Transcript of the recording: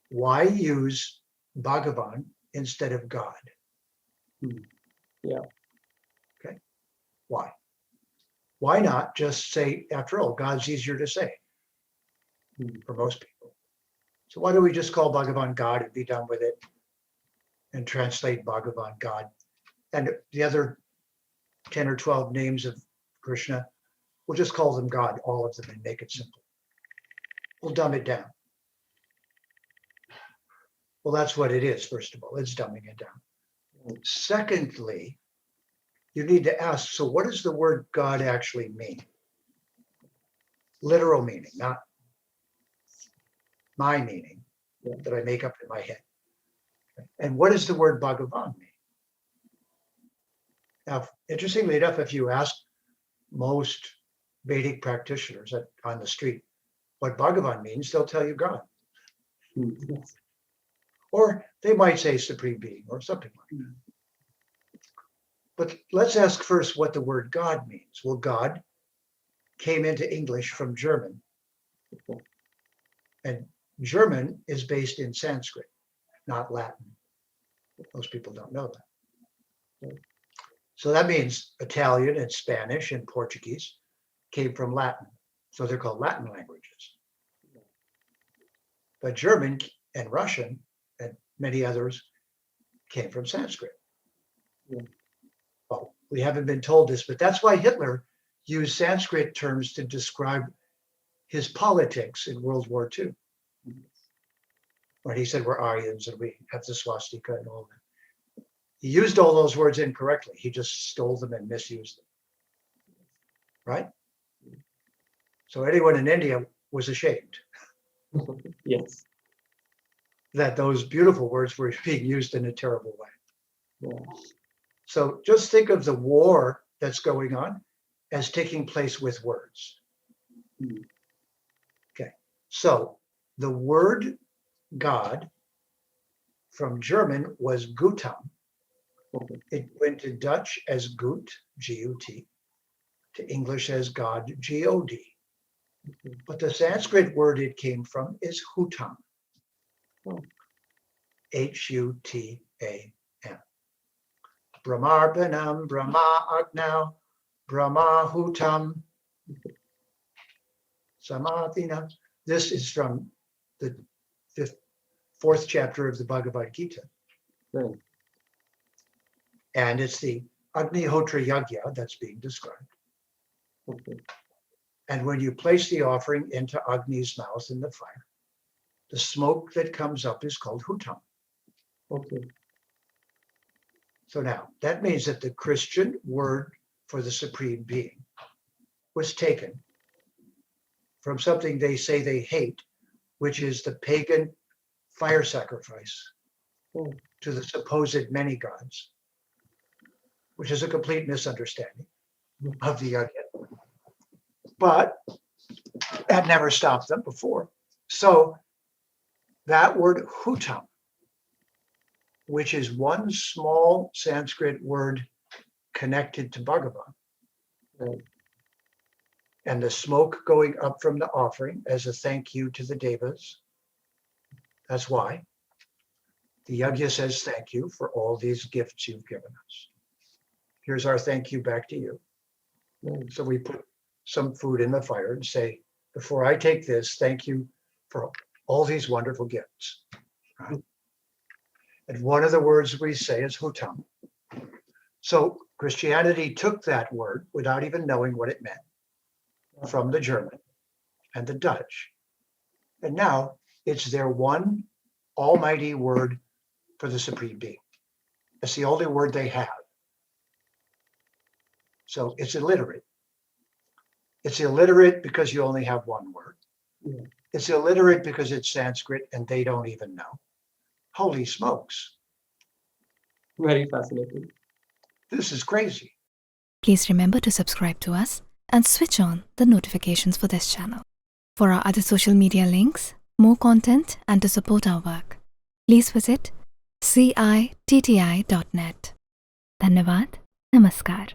why use Bhagavan instead of God? Yeah. Okay. Why? Why not just say, after all, God's easier to say for most people. So why don't we just call Bhagavan God and be done with it and translate Bhagavan God? And the other 10 or 12 names of Krishna, we'll just call them God, all of them, and make it simple. We'll dumb it down. Well, that's what it is, first of all. It's dumbing it down. Secondly, you need to ask, so what does the word God actually mean? Literal meaning, not my meaning that I make up in my head. And what does the word Bhagavan mean? Now, interestingly enough, if you ask most Vedic practitioners on the street what Bhagavan means, they'll tell you God. Yes. Or they might say supreme being or something like that. But let's ask first what the word God means. Well, God came into English from German. And German is based in Sanskrit, not Latin. Most people don't know that. So that means Italian and Spanish and Portuguese came from Latin. So they're called Latin languages. But German and Russian and many others came from Sanskrit. Yeah. Well, we haven't been told this, but that's why Hitler used Sanskrit terms to describe his politics in World War II. When he said we're Aryans and we have the swastika and all that. He used all those words incorrectly. He just stole them and misused them. Right? So anyone in India was ashamed Yes. that those beautiful words were being used in a terrible way. Yeah. So just think of the war that's going on as taking place with words. Okay, so the word God from German was Gutam. It went to Dutch as Gut, G-U-T, to English as God, G-O-D. But the Sanskrit word it came from is Hutam, H-U-T-A-M. Brahmarpanam, Brahma Agnau, Brahma Hutam, Samadhina. This is from the fourth chapter of the Bhagavad Gita. Right. And it's the Agnihotra Yagya that's being described. Okay. And when you place the offering into Agni's mouth in the fire, the smoke that comes up is called Hutam. Okay. So now that means that the Christian word for the Supreme Being was taken from something they say they hate, which is the pagan fire sacrifice to the supposed many gods, which is a complete misunderstanding of the Yagya. But that never stopped them before. So that word Hutam, which is one small Sanskrit word connected to Bhagavan, Right. and the smoke going up from the offering as a thank you to the devas. That's why the Yagya says thank you for all these gifts you've given us. Here's our thank you back to you. Right. So we put some food in the fire and say, before I take this, thank you for all these wonderful gifts. Right? And one of the words we say is Hutam. So Christianity took that word without even knowing what it meant from the German and the Dutch. And now it's their one almighty word for the Supreme Being. It's the only word they have. So it's illiterate. It's illiterate because you only have one word. Yeah. It's illiterate because it's Sanskrit and they don't even know. Holy smokes. Very fascinating. This is crazy. Please remember to subscribe to us and switch on the notifications for this channel. For our other social media links, more content, and to support our work, please visit citti.net. Dhanyavad. Namaskar.